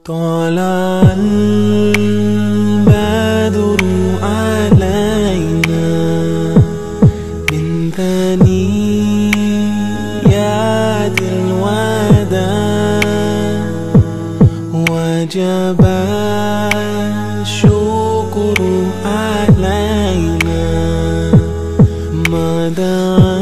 طلع البدر علينا من ثنيات الوداع وجب الشكر علينا ما دعا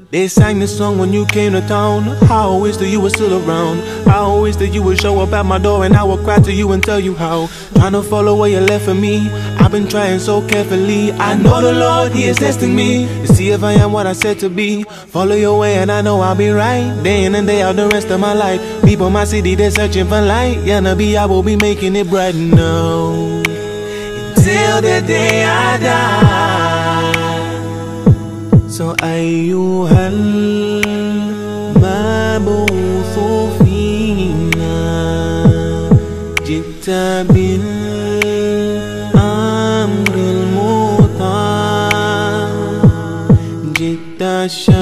They sang this song when you came to town. How I wish that you were still around. How I wish that you would show up at my door and I would cry to you and tell you how. Trying to follow where you left for me, I've been trying so carefully. I know the Lord, He is testing me to see if I am what I said to be. Follow your way and I know I'll be right, day in and day out the rest of my life. People in my city, they're searching for light. Yeah, Nabi, I will be making it bright now until the day I die. So أيها المبعوث فينا جئت بالأمر المطاع جئت شرفت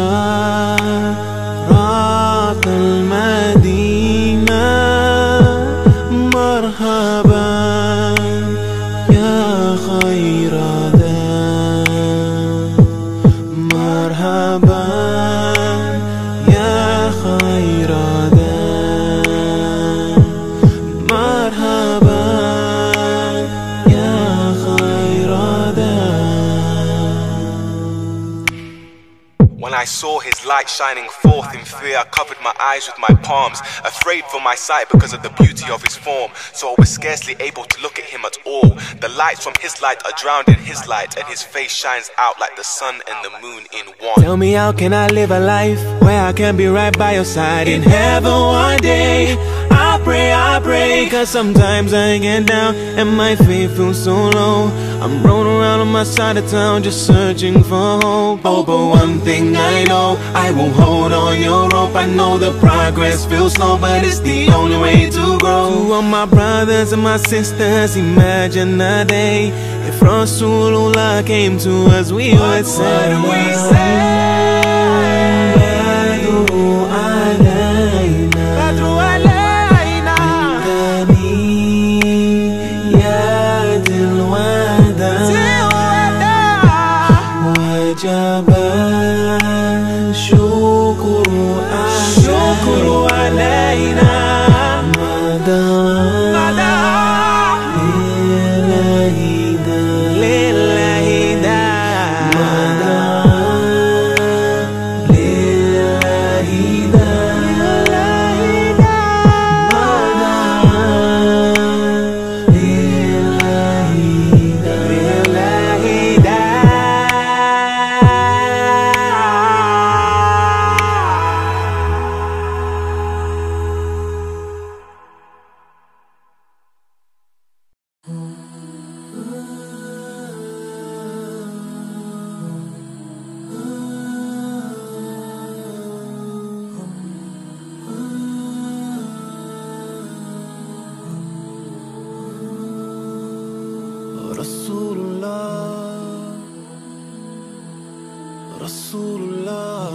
المدينة مرحبا يا خير مرحبا يا خير مرحبا يا خير. When I saw his light shining forth in fear, I covered my eyes with my palms, afraid for my sight because of the beauty of his form. So I was scarcely able to look at him at all. The lights from his light are drowned in his light, and his face shines out like the sun and the moon in one. Tell me, how can I live a life where I can be right by your side in heaven one day? I pray, cause sometimes I get down and my faith feels so low. I'm rolling around on my side of town just searching for hope. Oh, but one thing I know, I won't hold on your rope. I know the progress feels slow, but it's the only way to grow. To all my brothers and my sisters, imagine a day if Rasulullah came to us, we would say, what we say? وجب الشكر علينا مدى لله دا مدى لله دا Rasulullah,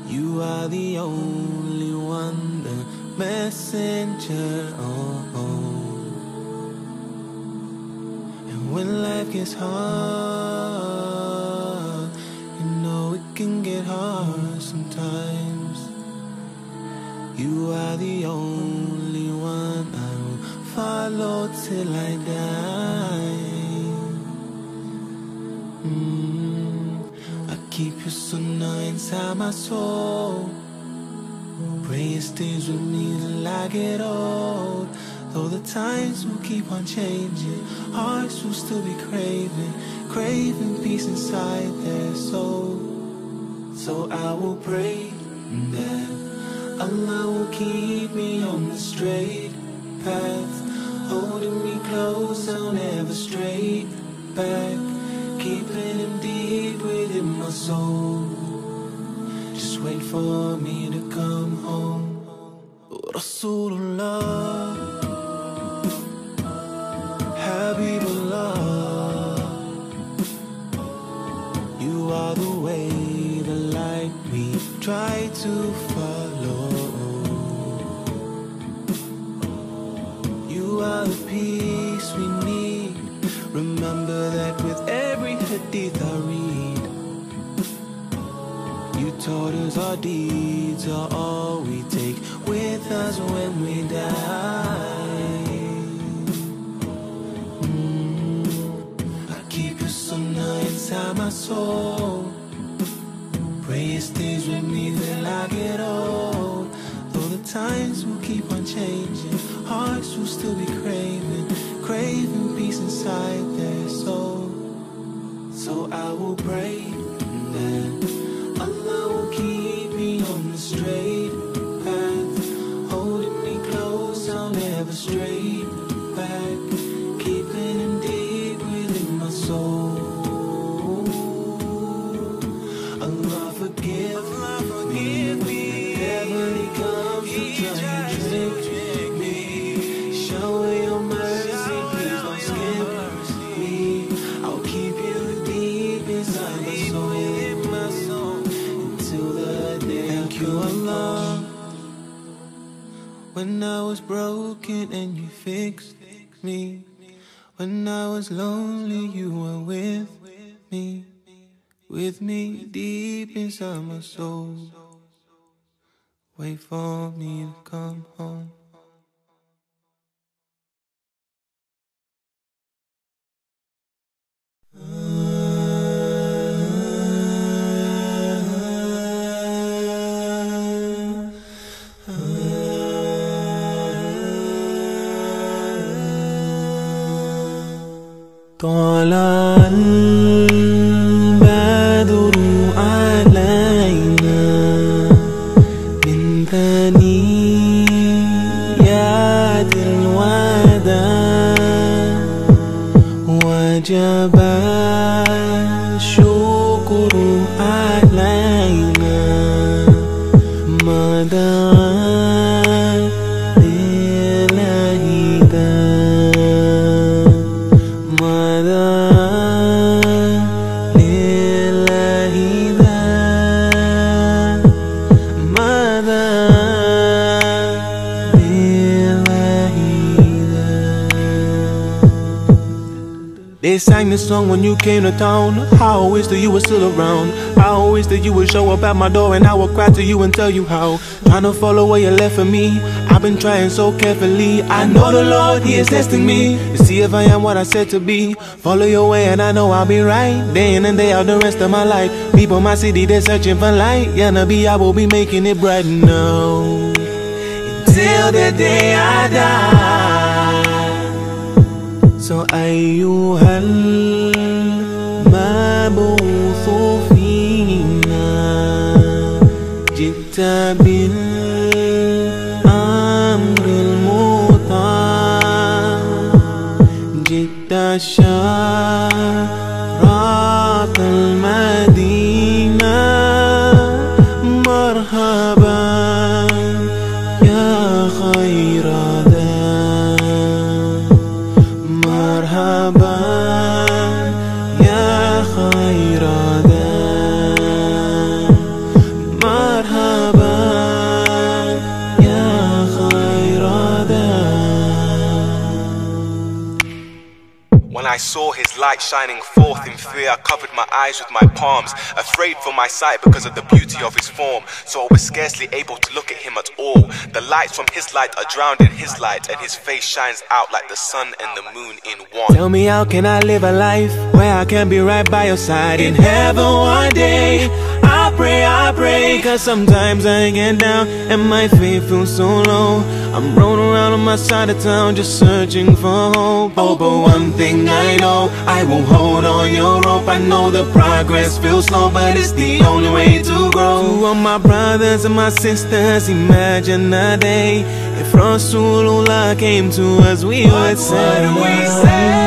you are the only one, the messenger. And when life gets hard, you know it can get hard sometimes. You are the only one I will follow till I die. I keep your sunnah inside my soul. Pray it stays with me till I get old. Though the times will keep on changing, hearts will still be craving peace inside their soul. So I will pray that Allah will keep me on the straight path, holding me close, I'll never stray back, keeping Him deep within my soul. Just wait for me to come home. Rasulullah, Habibullah, you are the way, the light we try to follow. You are the peace we need. Remember that with every hadith I read. You taught us our deeds are all we take with us when we die. I keep your sunnah inside my soul. Pray it stays with me till I get old. Though the times will keep on changing, hearts will still be craving peace inside their soul. So I will pray that Allah will keep me on the straight path, holding me close, I'll never stray back, keeping him deep within my soul. Allah forgive me, heavenly comes to try and drink me. Shower your mercy, please don't skip me. I'll keep you deep inside my soul until the day. Thank you, Allah. When I was broken and you fixed me. When I was lonely, you were with me deep inside my soul. Wait for me to come home. طلع البدر علينا من ثنيات الوداع وجب الشكر علينا ما دعا They sang this song when you came to town. How I wish that you were still around. How I wish that you would show up at my door and I would cry to you and tell you how. Trying to follow where you left for me. I've been trying so carefully. I know the Lord, He is testing me to see if I am what I said to be. Follow your way and I know I'll be right. Day in and day out the rest of my life. People in my city, they're searching for light. Yeah, Nabi, I will be making it bright now until the day I die. So أيها المبعوث فينا جئت بالأمر المطاع جئت شرعت المدينة مرحبا يا خير مرحبا يا خير مرحبا يا خير. When I saw his light shining forth in fear, I covered my eyes with my palms, afraid for my sight because of the beauty of his form. So I was scarcely able to look at him at all. The lights from his light are drowned in his light, and his face shines out like the sun and the moon in one. Tell me, how can I live a life where I can be right by your side in heaven one day? I pray, cause sometimes I get down and my faith feels so low. I'm rolling around on my side of town just searching for hope. Oh, but one thing I know, I won't hold on your rope. I know the progress feels slow, but it's the only way to grow. To all my brothers and my sisters, imagine a day if Rasulullah came to us, we would say, what do we say?